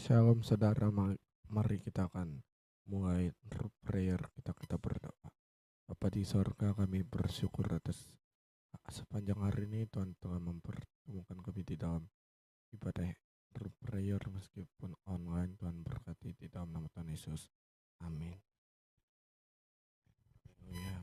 Shalom saudara, mari kita akan mulai prayer, kita berdoa. Bapa di sorga, kami bersyukur atas sepanjang hari ini Tuhan telah mempertemukan kami di dalam ibadah prayer meskipun online. Tuhan berkati di dalam nama Tuhan Yesus. Amin. Haleluya.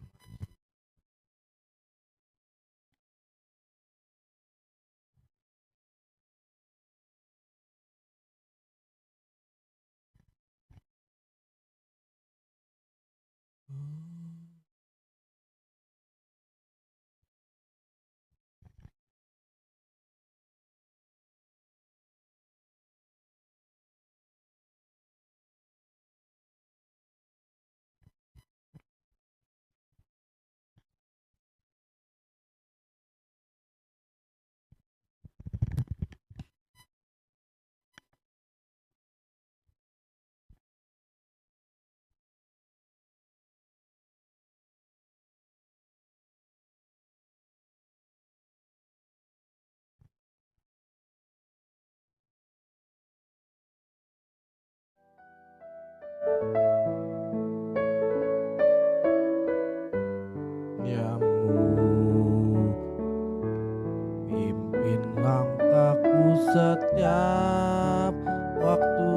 Pimpin langkahku setiap waktu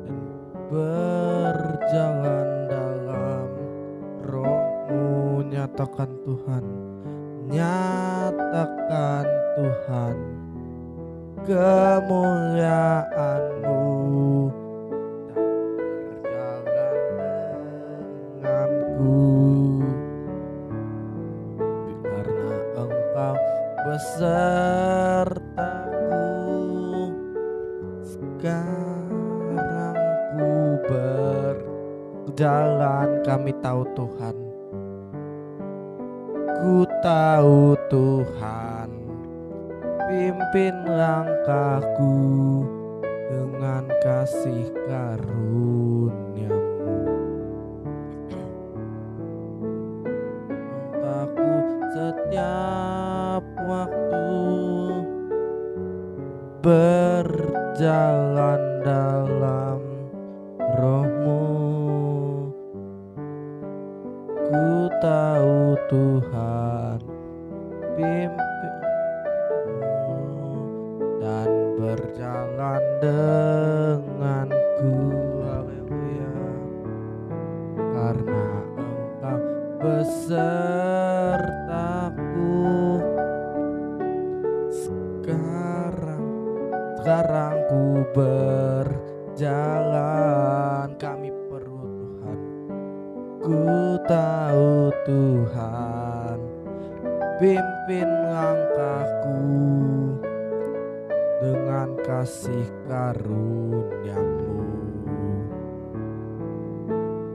dan berjalan dalam Roh-Mu. Nyatakan Tuhan, nyatakan Tuhan kemuliaan-Mu dan berjalan denganku, karena Engkau besertaku. Sekarang ku berjalan, kami tahu Tuhan, ku tahu Tuhan, pimpin langkahku dengan kasih karunia-Mu. Langkahku setiap waktu berjalan dalam Roh-Mu. Ku tahu Tuhan, pimpin dan berjalan denganku. Haleluya. Karena Engkau besertaku. Sekarang ku berjalan, kami perlu Tuhan. Ku tahu Tuhan, pimpin langkahku dengan kasih karunia-Mu.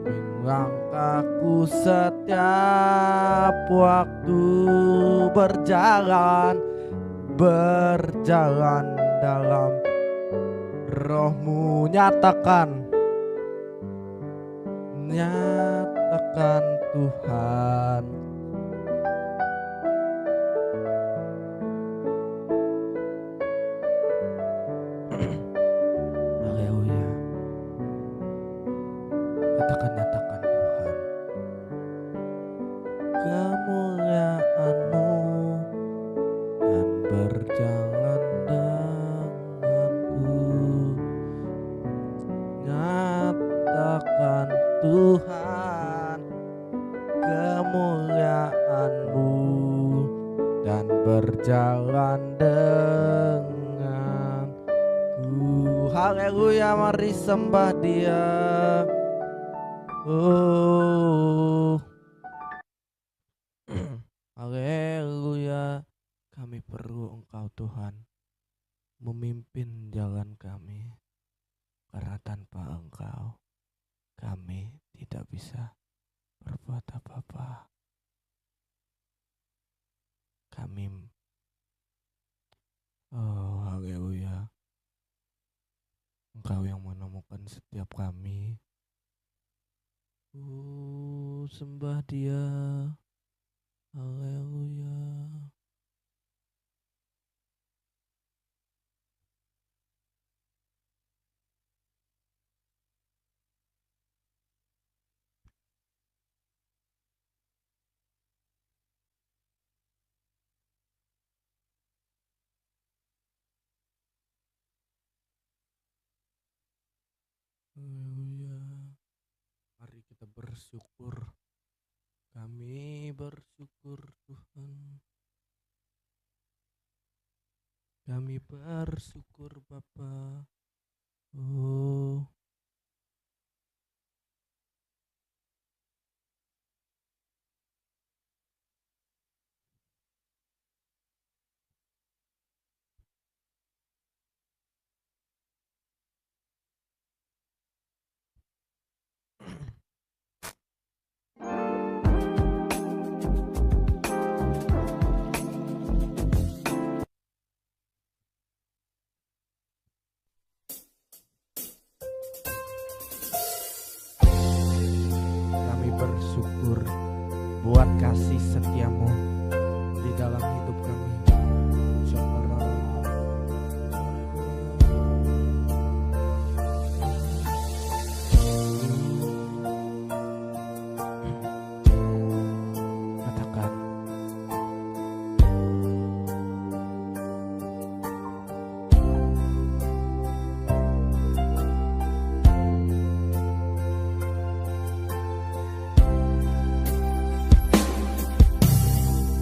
Pimpin langkahku setiap waktu berjalan dalam Roh-Mu. Nyatakan Tuhan, haleluya. Katakan, nyatakan Tuhan kemuliaan-Mu dan berjalan denganku. Nyatakan Tuhan kemuliaan-Mu dan berjalan denganku. Haleluya, mari sembah Dia. Haleluya. Kami perlu Engkau Tuhan, memimpin jalan kami, karena tanpa Engkau kami tidak bisa berbuat apa-apa. Haleluya. Engkau yang menemukan setiap kami. Sembah Dia. Haleluya. Haleluya. Mari kita bersyukur. Kami bersyukur Tuhan. Kami bersyukur Bapa. Oh, kami bersyukur buat kasih setiamu di dalam hidup kami. Syukur. Katakan,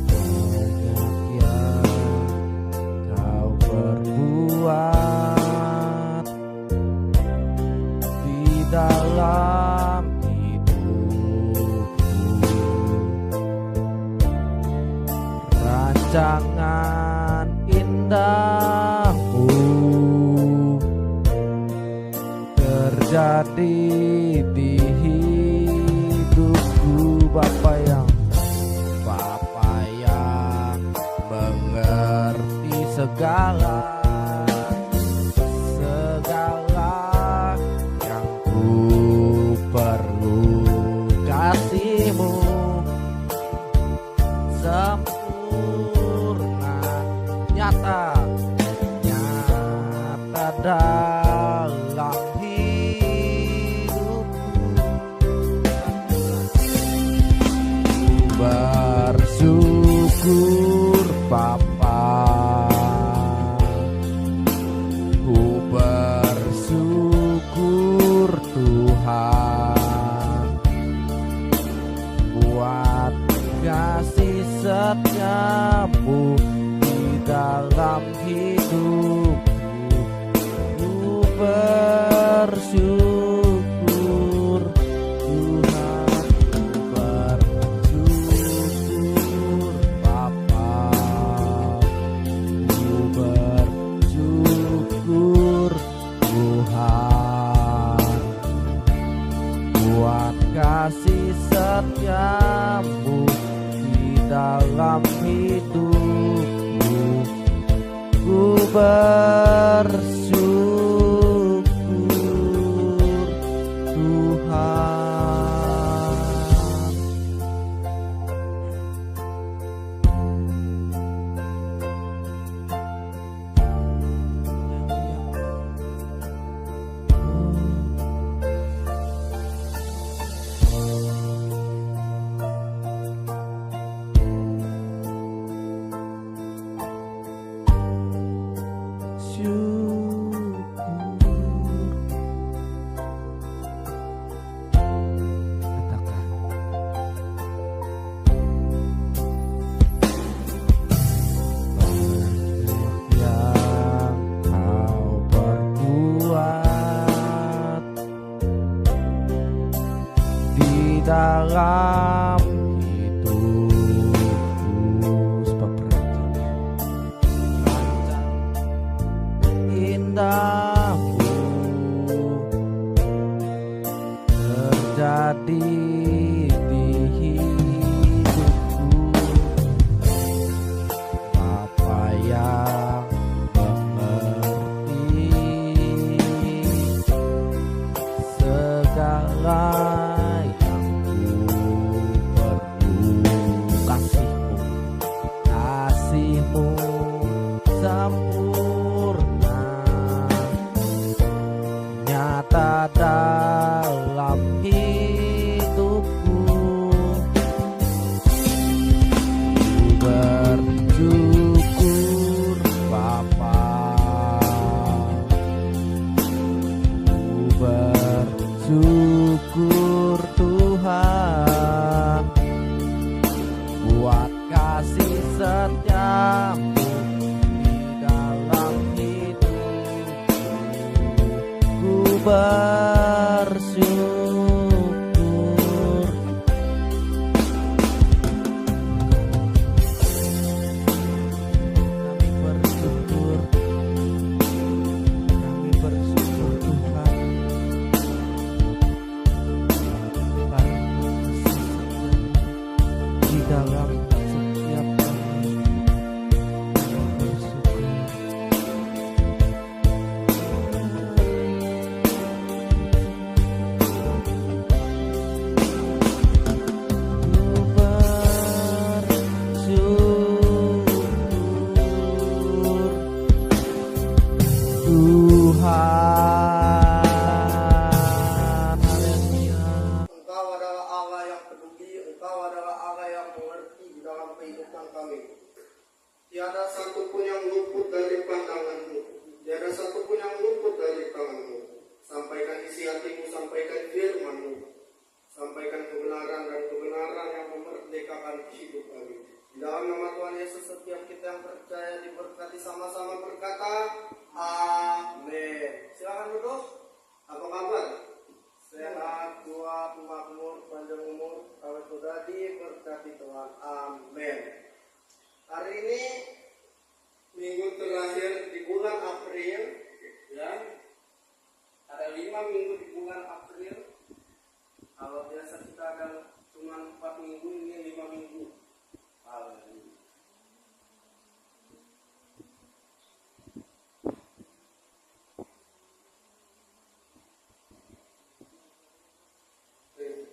banyak yang kau perbuat di dalam hidupku. Rancangan indahmu terjadi di hidupku. Bapa yang mengerti segala yang ku perlu. Kasihmu sempurna, nyata dalam hidupku. Bersyukur Bapa, ku bersyukur Tuhan buat kasih setiamu di dalam hidupku. Ku bersyukur Tuhan, ku bersyukur Bapa, ku bersyukur Tuhan buat kasih setiamu di dalam hidupku. Ku bersyukur Tuhan. Dalam hidupku, sebab rancang indahmu terjadi di hidupku. Bapa yang mengerti segala sempurna, bersyukur. Kami bersyukur Tuhan, karena di dalam setiap kami bersyukur. Tuhan, haleluya. Engkau adalah Allah yang peduli, Engkau adalah Allah yang mengerti di dalam kehidupan kami. Tiada satupun yang luput dari pandangan-Mu, tiada satupun yang luput dari tangan-Mu. Sampaikan isi hati-Mu, sampaikan firman-Mu, sampaikan kebenaran dan kebenaran yang memerdekakan hidup kami. Di dalam nama Tuhan Yesus, setiap kita yang percaya diberkati, sama-sama berkata, amin. Silakan duduk. Apa kabar? Sehat, kuat, makmur, panjang umur, awet muda diberkati Tuhan. Amin. Hari ini minggu terakhir di bulan April, ya. Ada 5 minggu di bulan April. Kalau biasa kita ada cuma 4 minggu, ini 5 minggu. Haleluya.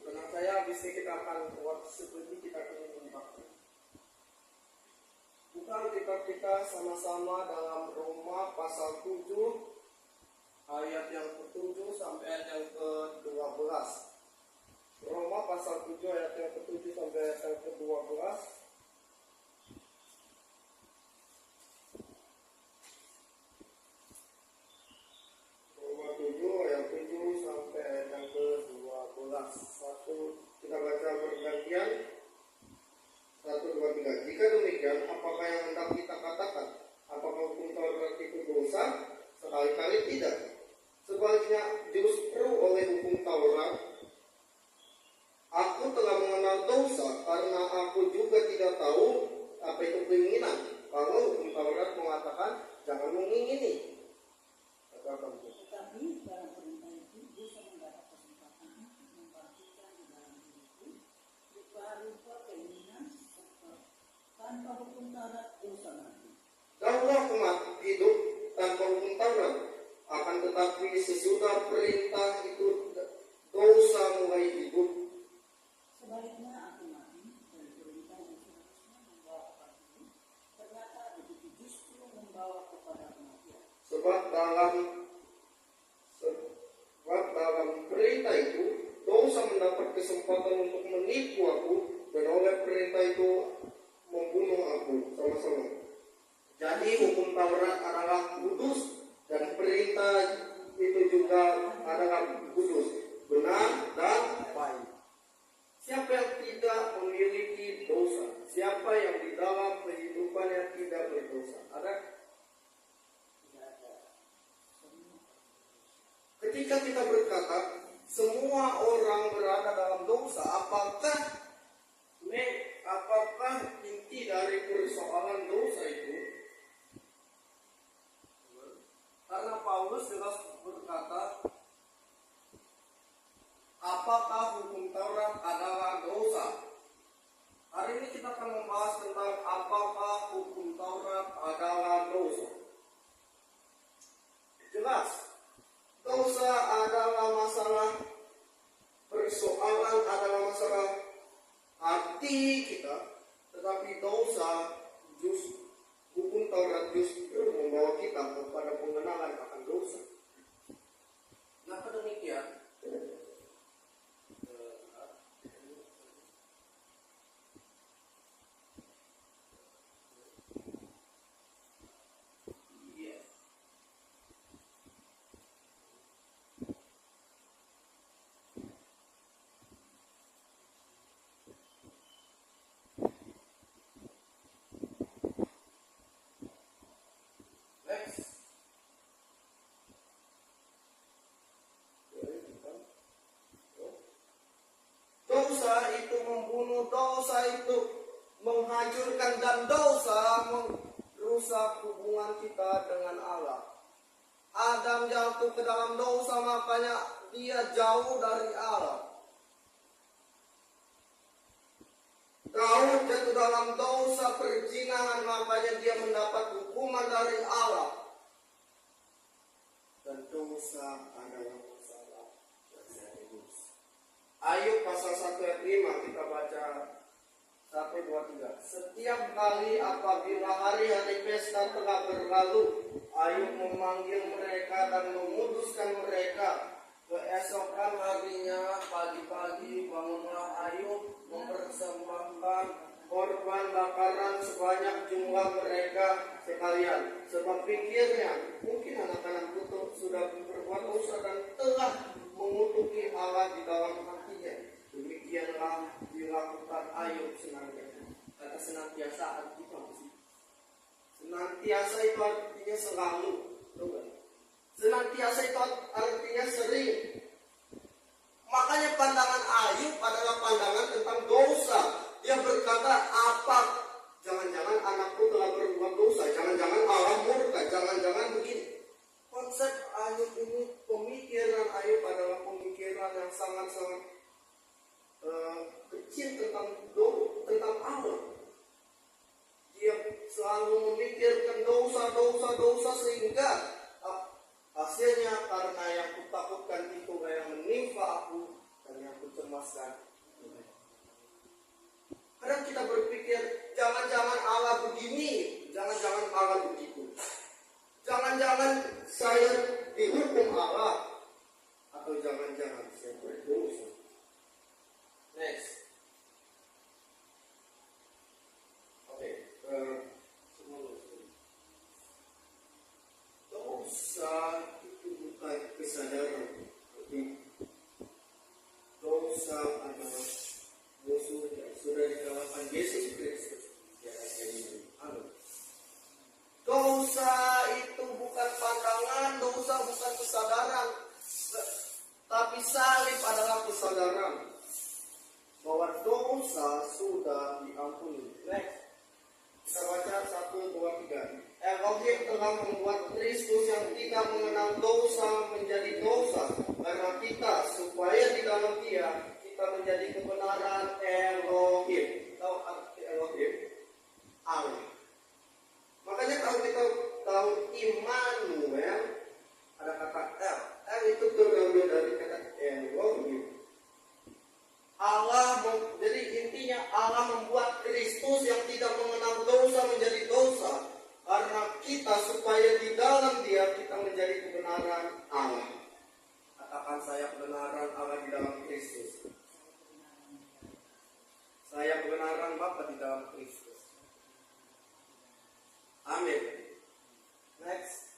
Tenang saya, habis ini kita akan waktu seperti kita akan membahas. Bukan kita sama-sama dalam Roma pasal 7 ayat yang ke-7 sampai ayat yang ke-12. Roma pasal 7 ayat yang ke-7 sampai ayat yang ke-12. Roma 7 ayat 7 sampai ayat yang ke-12. Satu, kita baca bergantian. 1, 2, 3. Jika demikian, apakah yang hendak kita katakan? Apakah hukum Taurat itu dosa? Sekali-kali tidak. Sebaliknya, justru oleh hukum Taurat, aku telah mengenal dosa karena aku juga tidak tahu apa itu keinginan. Kalau hukum Taurat mengatakan jangan mengingini. Katakan Bu. Tetapi dalam perintah itu bisa mendapat kesempatan untuk memperhatikan di dalam diriku rupa-rupa keinginan serta tanpa hukum Taurat dosa nanti. Daulah umat hidup tanpa hukum Taurat, akan tetapi sesudah perintah itu dosa mulai hidup. Sebaliknya aku mati dari perintah yang seharusnya membawa kepada hidup, ternyata begitu justru membawa kepada kematian. Sebab dalam perintah itu dosa mendapat kesempatan untuk menipu aku, dan oleh perintah itu membunuh aku. Sama-sama. Jadi hukum Taurat adalah kudus dan perintah itu juga adalah kudus, benar dan baik. Siapa yang tidak memiliki dosa? Siapa yang di dalam kehidupannya tidak berdosa? Ada? Ketika kita berkata semua orang berada dalam dosa, apakah inti dari persoalan dosa itu? Karena Paulus jelas berkata, apakah hukum Taurat adalah dosa? Hari ini kita akan membahas tentang apakah hukum Taurat adalah dosa. Jelas, dosa adalah masalah, persoalan adalah masalah hati kita, tetapi dosa hukum Taurat justru membawa kita kepada pengenalan akan dosa. Kenapa demikian? menghancurkan dan dosa merusak hubungan kita dengan Allah. Adam jatuh ke dalam dosa, makanya dia jauh dari Allah. Daud jatuh dalam dosa perzinahan, makanya dia mendapat hukuman dari Allah. Dan dosa adalah masalah yang serius. Ayub pasal 1 ayat 5 kita baca 1, 2, 3. Setiap kali apabila hari-hari pesta telah berlalu, Ayub memanggil mereka dan memutuskan mereka. Keesokan harinya pagi-pagi bangunlah Ayub mempersembahkan korban bakaran sebanyak jumlah mereka sekalian. Sebab pikirnya, mungkin anak-anak itu sudah berbuat dosa dan telah mengutuki Allah di dalam hatinya. Demikianlah dilakukan Ayub senantiasa. Kata senantiasa artinya apa sih? Senantiasa itu artinya selalu. Senantiasa itu artinya sering. Makanya pandangan Ayub adalah pandangan tentang dosa. Dia berkata, apa? Jangan-jangan anakku telah berbuat dosa. Jangan-jangan Allah murka. Jangan-jangan begini. Konsep Ayub ini, pemikiran Ayub adalah pemikiran yang sangat-sangat kecil tentang Allah. Dia selalu memikirkan dosa sehingga hasilnya karena yang kutakutkan itu yang menimpa aku dan yang kucemaskan. Kadang kita berpikir, jangan-jangan Allah begini, jangan-jangan Allah begitu. Jangan-jangan saya dihukum Allah, atau jangan-jangan saya berdosa. Next. Oke, dosa itu bukan kesadaran. Dosa adalah musuh yang sudah dikalahkan Yesus Kristus. Dosa itu bukan pandangan, dosa bukan kesadaran, tapi salib adalah kesadaran bahwa dosa sudah diampuni. Next. Kita baca 1, 2, 3. Elohim telah membuat Kristus yang tidak mengenal dosa menjadi dosa karena kita, supaya di dalam Dia kita menjadi kebenaran Elohim. Tahu arti Elohim? Allah. Makanya kalau kita tahu Immanuel, ada kata L. L itu terambil dari kata Elohim. Jadi intinya Allah membuat Kristus yang tidak mengenal dosa menjadi dosa karena kita, supaya di dalam Dia kita menjadi kebenaran Allah. Katakan, saya kebenaran Allah di dalam Kristus. Saya kebenaran Bapa di dalam Kristus. Amin. Next.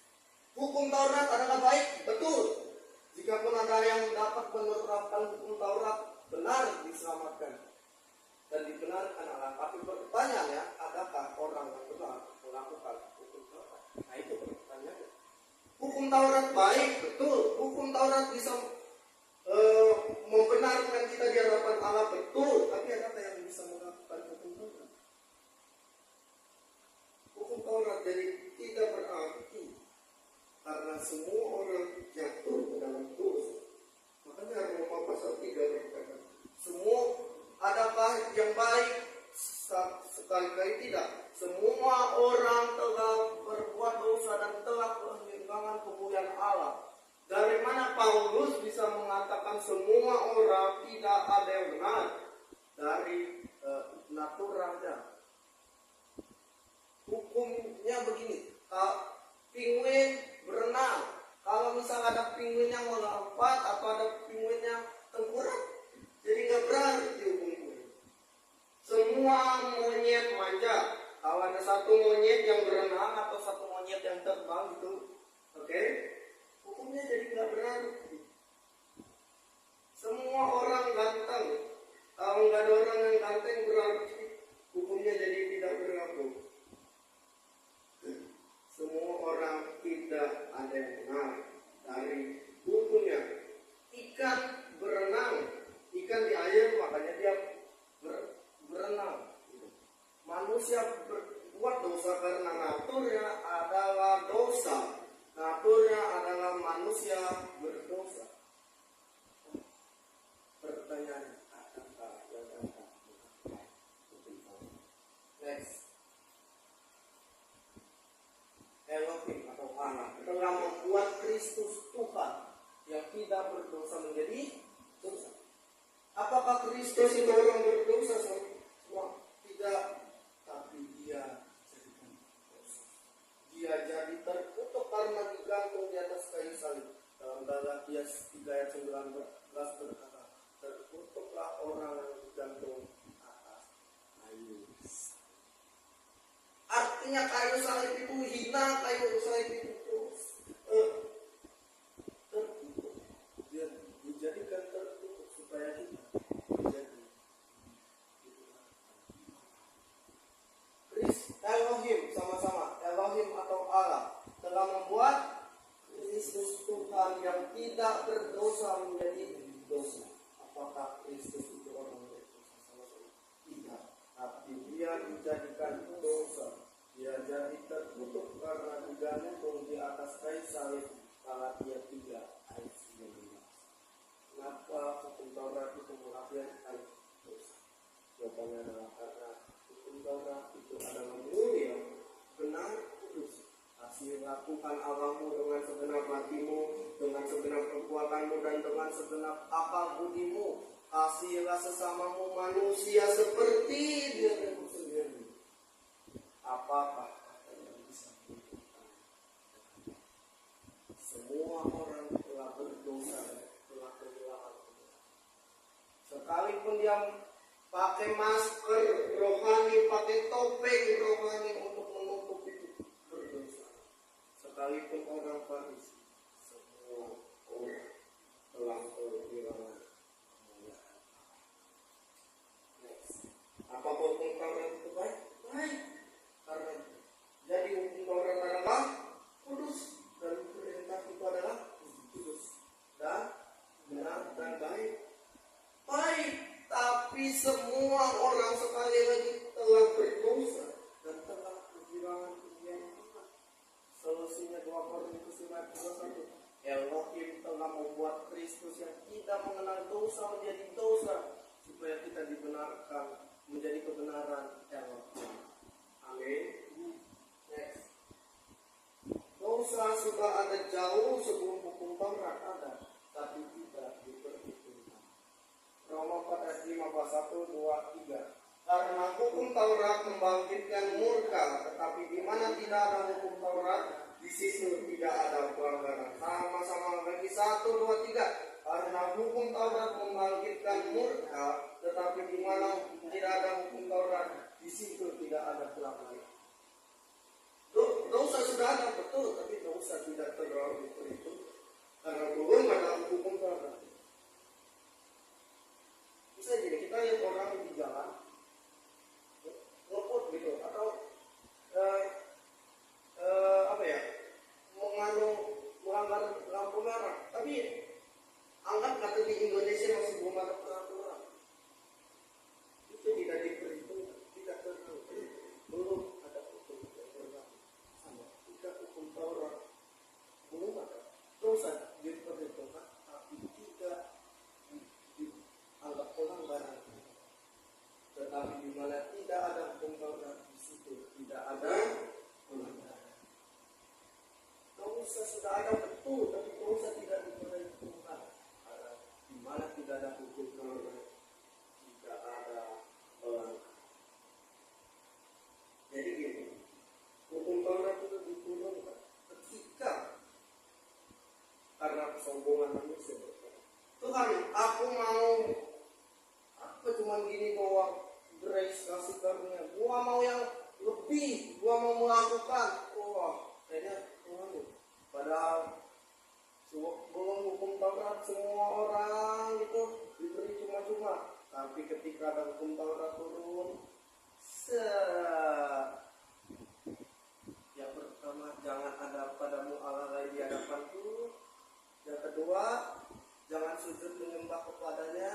Hukum Taurat adalah baik, betul. Jikapun ada yang dapat menerapkan hukum Taurat, benar diselamatkan dan dibenarkan Allah. Tapi pertanyaannya, adakah orang yang benar melakukan hukum Taurat? Nah, itu pertanyaannya. Hukum Taurat baik, betul. Hukum Taurat bisa membenarkan kita di hadapan Allah, betul. Tapi adakah yang bisa melakukan hukum Taurat? Hukum Taurat jadi tidak berarti karena semua orang jatuh ke dalam dosa. Makanya Roma pasal 3 berkata, semua, adakah yang baik? Sekali-kali tidak. Semua orang telah berbuat dosa dan telah kehilangan kemuliaan Allah. Dari mana Paulus bisa mengatakan semua orang tidak ada yang benar? Dari naturalnya. Hukumnya begini, penguin berenang. Kalau misalnya ada penguin yang melompat atau ada penguin yang tengkurap, jadi nggak berarti hukum. Semua monyet manja. Kalau ada satu monyet yang berenang atau satu monyet yang terbang gitu, oke? Hukumnya jadi nggak berarti. Semua orang ganteng. Kalau nggak ada orang yang ganteng berarti hukumnya jadi tidak berlaku. Semua orang tidak ada yang benar dari hukumnya. Ikan berenang, ikan di air makanya dia berenang. manusia berbuat dosa karena naturnya adalah dosa. Naturnya adalah manusia berdosa. Pertanyaannya, apakah yang dapat mengatakan? Next. Elohim atau Allah telah membuat Kristus Tuhan yang tidak berdosa menjadi dosa. Apakah Kristus itu orang berdosa? Semua tidak, tapi dia jadikan dosa. Dia jadi terkutuk karena digantung di atas kayu salib. Dalam Galatia 3 ayat 19 berkata, terkutuklah orang yang digantung atas kayu. Artinya kayu salib itu hina, kayu salib itu terus tertutup. Dia dijadikan tertutup supaya kita menjadi Elohim, sama-sama Elohim atau Allah telah membuat Kristus Tuhan yang tidak berdosa menjadi dosa. Apakah Kristus itu orang berdosa? Sama-sama tidak. Tapi dia dijadikan dosa. Dia jadi tertutup karena digantung di atas kayu salib. Galatia 3 ayat 19. Kenapa hukum Taurat itu mengakhirkan dosa? Jawabannya adalah karena hukum Taurat itu adalah mulia, benar, kudus. Kasihlah Tuhan Allahmu dengan segenap hatimu, dengan segenap kekuatanmu, dan dengan segenap akal budimu. Kasihilah sesamamu manusia seperti dirimu sendiri. Apakah yang bisa menentukan? Semua orang telah berdosa, telah kehilangan Tuhan. Sekalipun dia pakai masker rohani, pakai topeng rohani untuk menutup itu, berdosa. Sekalipun orang Farisi, semua orang telah kehilangan kemuliaan. Next. Apa hukum Taurat itu baik? Baik. Karena jadi hukum Taurat adalah kudus dan perintah itu adalah kudus dan benar dan baik. Baik, tapi semua orang sekali lagi telah berdosa dan telah kehilangan kemuliaan Tuhan. Solusinya 2 Korintus 5:21. Elohim telah membuat Kristus yang tidak mengenal dosa menjadi dosa supaya kita dibenarkan menjadi kebenaran Elohim. Amin. Next. Dosa sudah ada jauh sebelum hukum Taurat ada, tapi tidak diperhitungkan. Roma 4 ayat 5 pasal 1, 2, 3. Karena hukum Taurat membangkitkan murka, tetapi di mana tidak ada hukum Taurat, di situ tidak ada pelanggaran. Sama-sama lagi 1, 2, 3. Karena hukum Taurat membangkitkan murka, tetapi di mana tidak ada hukum Taurat, di situ tidak ada pelanggaran. Dosa sudah ada betul, tapi dosa tidak terlalu diperhitungkan karena belum ada hukum Taurat. Bisa jadi kita lihat orang di jalan ngebut gitu atau melanggar lampu merah, tapi anggap kata di Indonesia masih belum ada peraturan. Itu tidak diperhitungkan, tidak terlalu belum ada hukum yang berlaku. Sama tidak hukum Taurat belum ada dosa diperhitungkan, tapi tidak dianggap pelanggaran. Tetapi di mana tidak ada hukum Taurat, di situ tidak ada pelanggaran. Dosa sudah ada betul, tapi dosa tidak diperhitungkan. Di mana tidak ada hukum Taurat, tidak ada pelanggaran. Jadi gini, hukum Taurat itu diturunkan ketika karena kesombongan manusia. Tuhan, aku mau apa cuma gini bawa grace kasih karunia. Gua mau yang lebih, gua mau melakukan. Wah, kayaknya Tuhan. Padahal belum hukum Taurat semua orang itu diberi cuma-cuma. Tapi ketika ada hukum Taurat turun, yang pertama, jangan ada padamu Allah lain di hadapanku. Yang kedua, jangan sujud menyembah kepadanya.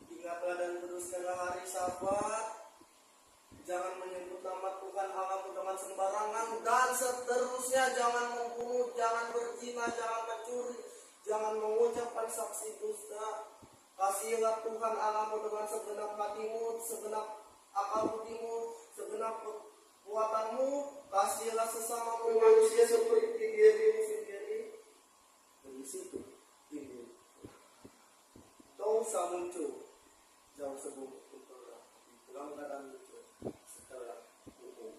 Ingatlah dan teruskanlah hari Sabat. Jangan menyebut nama berzina, jangan mencuri, jangan mengucapkan saksi dusta. Kasihilah Tuhan Allahmu dengan segenap hatimu, segenap akal budimu, segenap kekuatanmu. Kasihilah sesamamu manusia seperti dirimu sendiri. Dari situ timbul dosa muncul jauh sebelum Torah, pelanggaran muncul setelah hukum.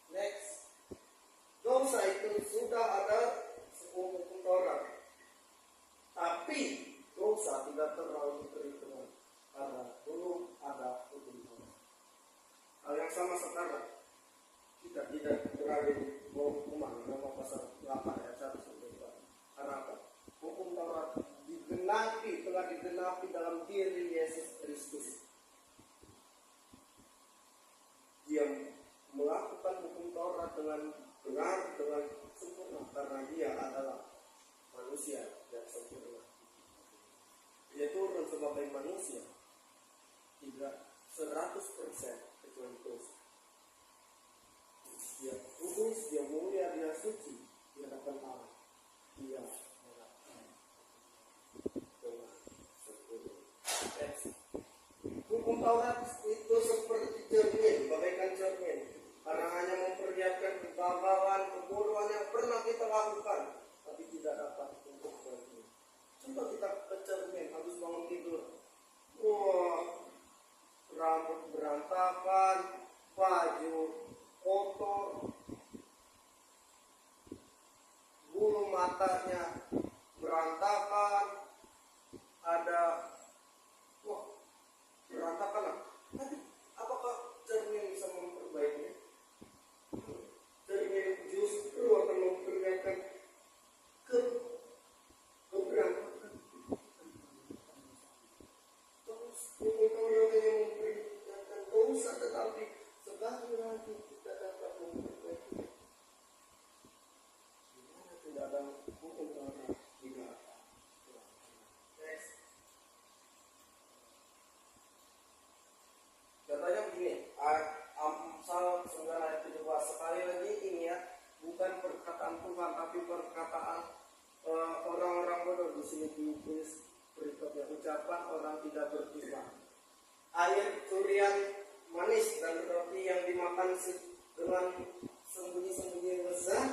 Next, dosa itu sudah ada sebelum hukum Torah. Tapi dosa tidak terlalu diperhitungkan karena belum ada hukum Torah. Hal yang sama sekarang, kita tidak berada di bawah hukuman Roma pasal 8 ayat 1 sampai 2. Karena apa? Hukum Taurat telah digenapi dalam diri Yesus Kristus. Dia melakukan hukum Taurat dengan benar, dengan sempurna karena dia adalah manusia yang sempurna. Dia turun sebagai manusia, tidak 100% kecuali dosa. Dia kudus, dia mulia, dia suci, dia dapat Allah. Dia melakukan dengan sempurna. Hukum Taurat itu seperti cermin, bagaikan cermin, karena hanya memperlihatkan kegagalan, kebodohan yang pernah kita lakukan, tapi tidak dapat untuk berhenti. Coba kita ke cermin habis bangun tidur. Wah, rambut berantakan, baju kotor, bulu matanya berantakan, ada berantakan lah. Tapi apakah cermin bisa memperbaikinya? Cermin justru akan memperlihatkan keberantakan. Terus orang yang memperlihatkan dosa, tetapi sekali lagi kita dapat memperbaikinya. Gimana tidak ada hukum Taurat tidak ada. Next. Katanya begini, Amsal 9 ayat 17. Sekali lagi ini ya, bukan perkataan Tuhan tapi perkataan orang-orang bodoh. Di sini ditulis berikutnya, ucapan orang tidak beriman. Air curian manis dan roti yang dimakan dengan sembunyi-sembunyi lezat.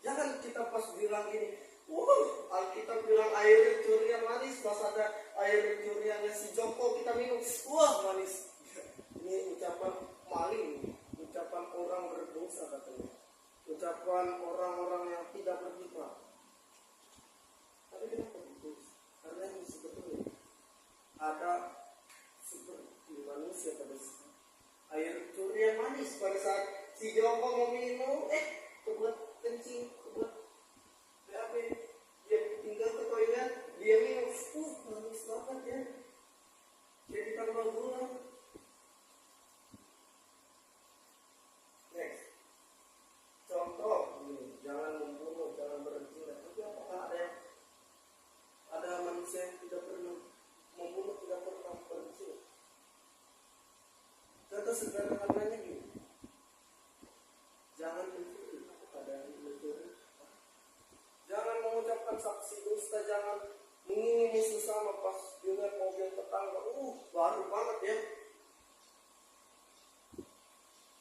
Jangan kita pas bilang ini, Alkitab bilang air curian manis, pas ada air curiannya si Joko kita minum, wah manis. Ini ucapan maling, ucapan orang berdosa katanya, ucapan orang-orang yang tidak beriman. Tapi kenapa ditulis? Karena ini sebetulnya ada seperti manusia pada saat air curian manis, pada saat si Joko mau minum, kebelet kencing, kebelet BAB, dia tinggal ke toilet, dia minum, manis banget ya, jadi tambah gula. Next, contoh ini, jangan membunuh, jangan berzina. Tapi apakah ada manusia yang tidak pernah membunuh, tidak pernah berzina? Contoh sederhananya gini, jangan mencuri, ada yang mencuri. Jangan mengucapkan saksi dusta, jangan mengingini sesama pas dilihat mobil tetangga. Baru banget ya.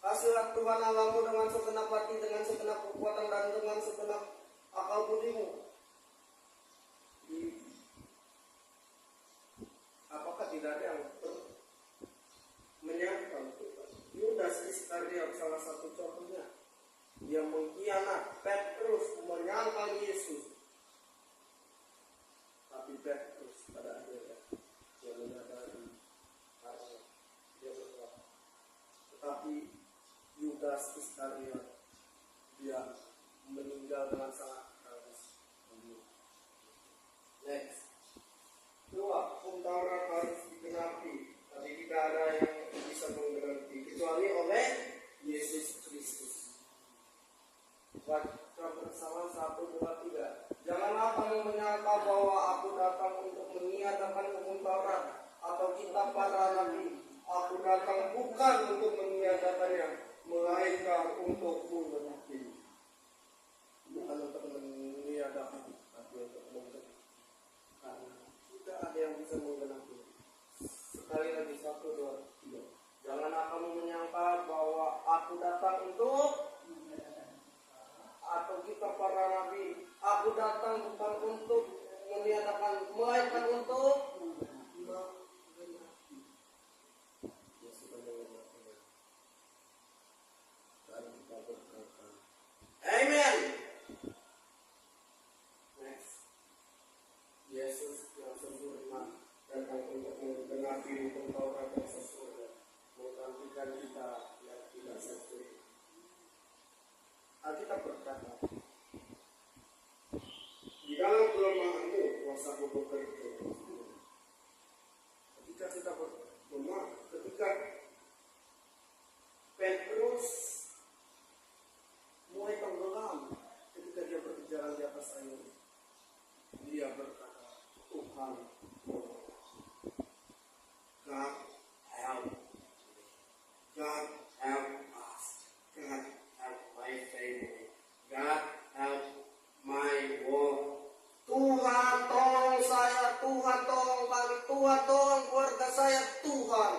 Kasihilah Tuhan Allahmu dengan segenap hati, dengan segenap kekuatan, dan dengan segenap akal budimu. Apakah tidak ada yang menyangkal Tuhan? Yudas Iskariot salah satu contohnya. Dia mengkhianat Petrus, menyangkal Yesus. Tapi Petrus pada akhirnya dia menyadari karena dia berdoa. Tetapi Yudas Iskariot dia meninggal dengan sangat tragis. Next. Dua, hukum Taurat harus digenapi, tapi tidak ada yang bisa menggenapi kecuali oleh Yesus Kristus. Baca bersama 1, 2, 3. Janganlah kamu menyangka bahwa aku datang untuk meniadakan hukum Taurat atau kitab para nabi. Aku datang bukan untuk meniadakannya, melainkan untuk membenahi. Tuhan. God help me. God help us. God help my family. God help my world. Tuhan tolong saya, Tuhan tolong kami, Tuhan tolong keluarga saya, Tuhan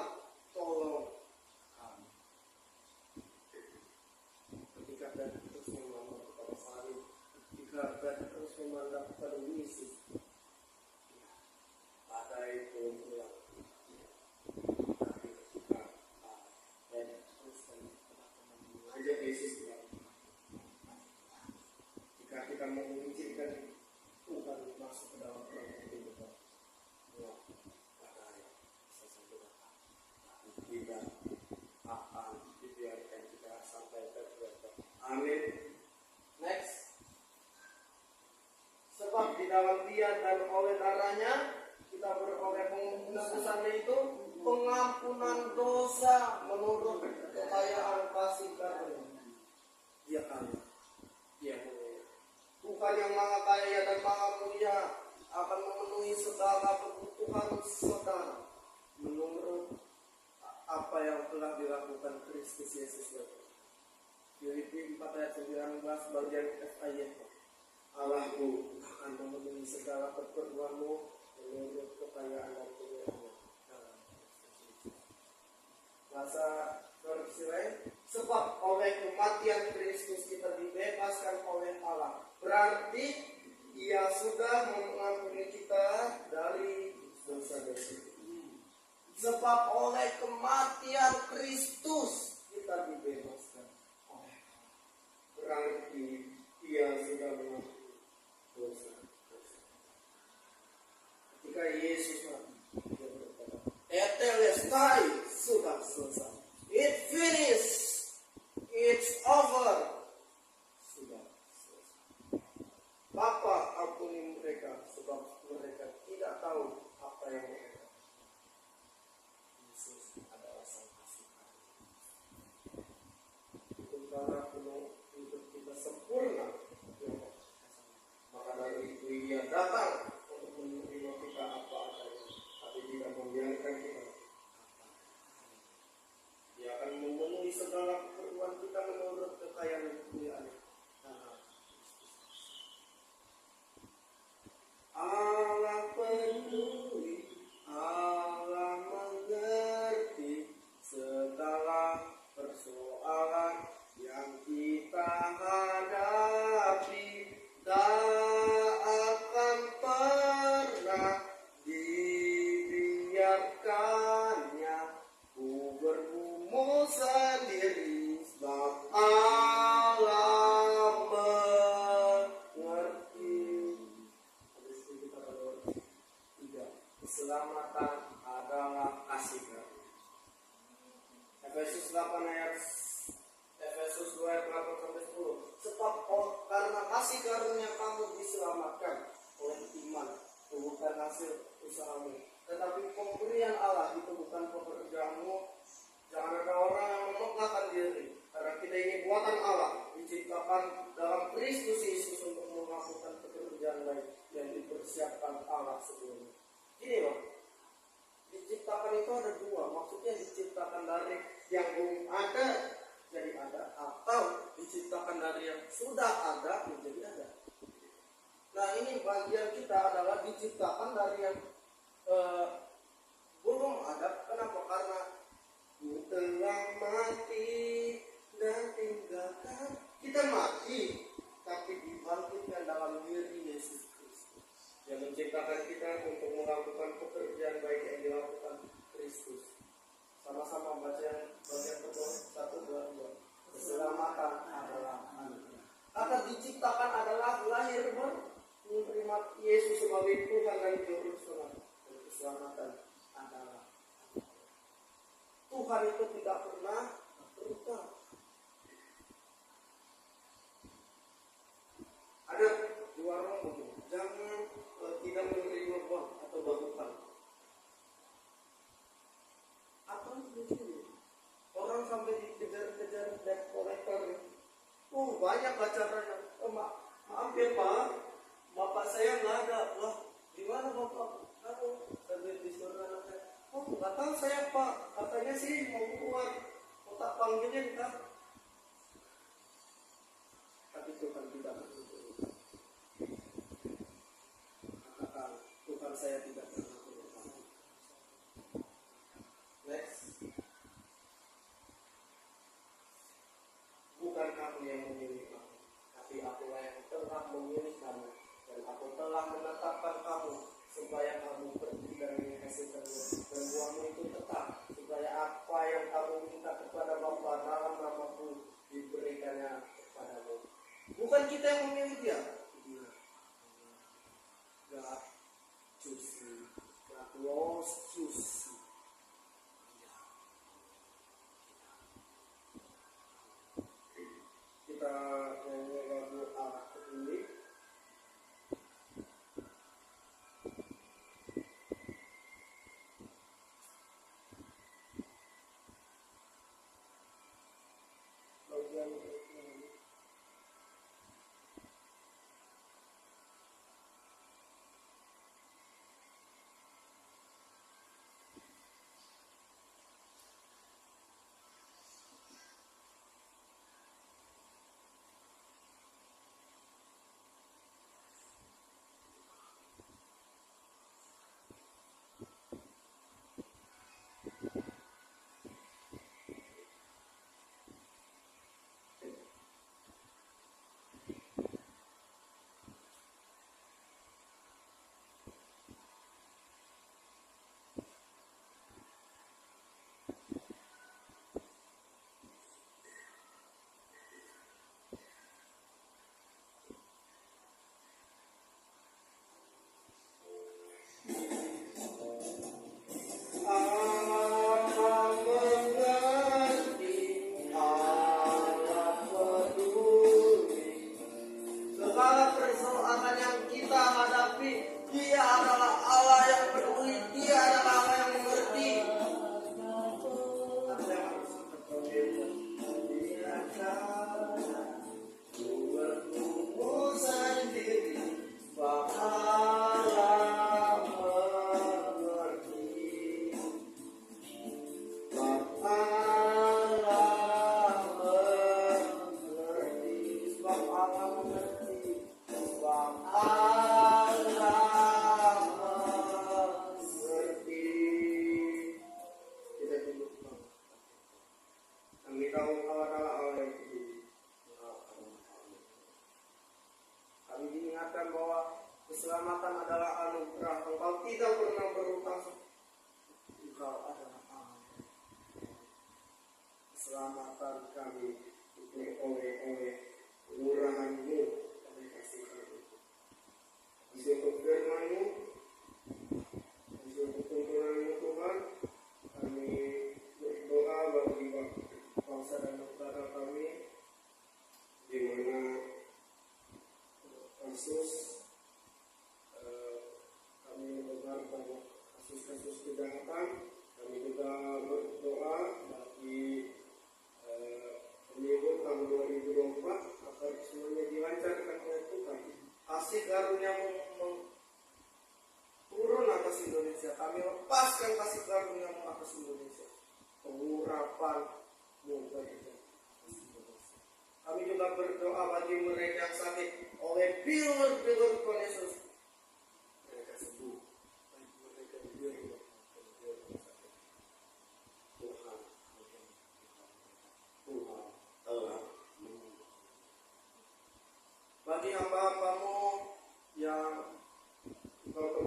tolong kami. Ketika dan terus memandang kepada salib, ketika dan terus memandang kepada Yesus, badai pun pulang. Tapi ketika dan terus teman-teman mengajak Yesus pulang, jika kita mengizinkan Tuhan masuk ke dalam perang kehidupan, badai sesuatu datang. Tidak akan dibiarkan kita sampai terjatuh. Amin. Next. Sebab di dalam Dia dan oleh darahnya kita beroleh penebusannya itu pengampunan dosa menurut kekayaan kasih karunia. Dia kaya, Dia mulia. Tuhan yang maha kaya dan maha mulia akan memenuhi segala kebutuhan saudara menurut apa yang telah dilakukan Kristus Yesus. Filipi 4 ayat 19 bagian F ayat. Allahku akan memenuhi segala keperluanmu menurut kekayaan dan kemuliaan dalam Kristus Yesus. Bahasa versi lain, sebab oleh kematian Kristus kita dibebaskan oleh Allah. Berarti Ia sudah mengampuni kita dari dosa-dosa. Sebab oleh kematian Kristus kita dibebaskan oleh Allah. Berarti Ia sudah mengampuni dosa-dosa. Ketika Yesus mati, Dia berkata, "Tetelestai," sudah selesai. It finished. It's over. Sudah selesai. Bapa, ampuni mereka sebab mereka tidak tahu apa yang mereka. Yesus adalah Sang Kasih Karunia. Sementara penuh hidup kita sempurna, maka dari itu Dia datang untuk menerima kita apa adanya, tapi tidak membiarkan kita. Dia akan memenuhi segala keperluan kita menurut kekayaan dan kemuliaan-Nya. Allah peduli, Allah mengerti segala persoalan yang kita hadapi. Tak akan pernah dibiarkannya ku bergumul sendiri, sebab Allah mengerti. Habis itu kita berdoa. 3. Keselamatan adalah kasih karunia. Efesus 8 ayat Efesus 2 ayat 8 sampai 10. Sebab karena kasih karunia kamu diselamatkan oleh iman, bukan hasil usahamu, tetapi pemberian Allah itu bukan pekerjaanmu. Jangan ada orang yang memegahkan diri, karena kita ini buatan Allah, diciptakan dalam Kristus Yesus untuk melakukan pekerjaan baik yang dipersiapkan Allah sebelumnya. Gini loh, diciptakan itu ada dua, maksudnya diciptakan dari yang belum ada jadi ada, atau diciptakan dari yang sudah ada menjadi ada. Nah, ini bagian kita adalah diciptakan dari yang belum ada. Kenapa? Karena ku telah mati dan tinggalkan. Kita mati, tapi dibangkitkan dalam diri Yesus Kristus yang menciptakan kita untuk melakukan pekerjaan baik yang dilakukan Kristus. Sama-sama baca yang bagian kedua 1, 2, 2. Keselamatan adalah anugerah. Kata diciptakan adalah lahir menerima Yesus sebagai Tuhan dan Juru Selamat. Dan keselamatan adalah anugerah. Tuhan itu tidak pernah berubah. Ada dua orang begini, jangan tidak menerima uang atau bantuan. Atau begini, orang sampai dikejar-kejar debt collector. Banyak acaranya. Maaf ya Pak, Bapak saya nggak ada. Wah, gimana Bapak? nggak tahu saya Pak, katanya sih mau keluar, mau tak panggilin Kak. Tapi Tuhan tidak menghubungi. Katakan, Tuhan saya tidak pernah menghubungi. Next. Bukan kamu yang memilih aku, tapi akulah yang telah memilih kamu, dan aku telah menetapkan kamu supaya kamu pergi dan menghasilkan buah, dan buahmu itu tetap, supaya apa yang kamu minta kepada Bapa dalam namaku diberikannya kepadamu. Bukan kita yang memilih dia. God choose you. God loves choose you. Kita nyanyi lagu Aku Ini. Bagian ini. Segala persoalan yang kita hadapi, Dia adalah Allah yang peduli, Dia adalah Allah yang mengerti. Kami tahu Engkau adalah Allah yang peduli. Kami diingatkan bahwa keselamatan adalah anugerah. Engkau tidak pernah berutang. Engkau adalah Allah. Keselamatan kami oleh murahan-Mu, kami kasih kami. Isi untuk firman-Mu, isi untuk tuntunan-Mu Tuhan, kami berdoa bagi bangsa dan negara kami, di mana kasus kami mendengar banyak kasus-kasus kejahatan. Kami juga berdoa bagi pemilu tahun 2024 agar semuanya dilancarkan oleh Tuhan. Kasih karunia-Mu turun atas Indonesia. Kami lepaskan kasih karunia-Mu atas Indonesia. Pengurapan-Mu bagi Indonesia. Kami juga berdoa bagi mereka yang sakit oleh pilur-pilur Tuhan Yesus. Mereka sembuh. Bagi mereka yang sakit. Tuhan telah menunggu. Bagi hamba-Hamba-Mu yang Engkau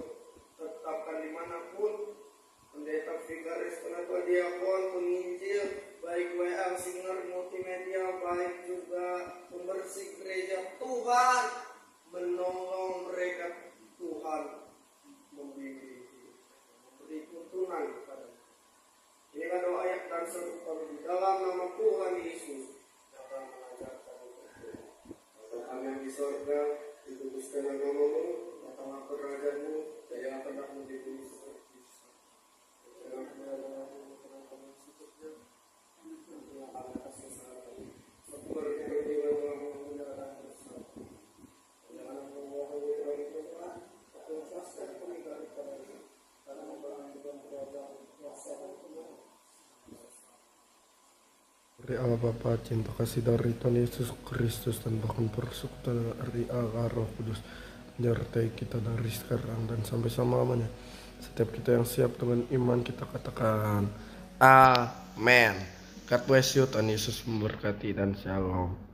tetapkan dimanapun, pendeta, vigaris, penatua, diakon, penginjil, baik WL, singer, multimedia, baik juga pembersih gereja, Tuhan menolong mereka, Tuhan membimbing, memberi tuntunan kepada mereka. Inilah doa yang dan seru kami di dalam nama Tuhan Yesus yang telah mengajarkan kita. Bapa kami yang di sorga, dikuduskan namamu, datanglah kerajaan-Mu, jadilah kehendak-Mu di bumi seperti di surga. Jangan kemana-mana, jangan kami sikapnya, jangan kami atas kesalahan kami. Seperti yang dilakukan menjalankan bersama. Jangan membawa kami Tuhan, tapi lepaskan kami dari kepada karena membangun kerajaan kuasa Allah Bapa, cinta kasih dari Tuhan Yesus Kristus, dan bahkan persekutuan dari Allah Roh Kudus menyertai kita dari sekarang dan sampai selama-lamanya. Setiap kita yang siap dengan iman, kita katakan Amen. God bless you, Tuhan Yesus memberkati dan shalom.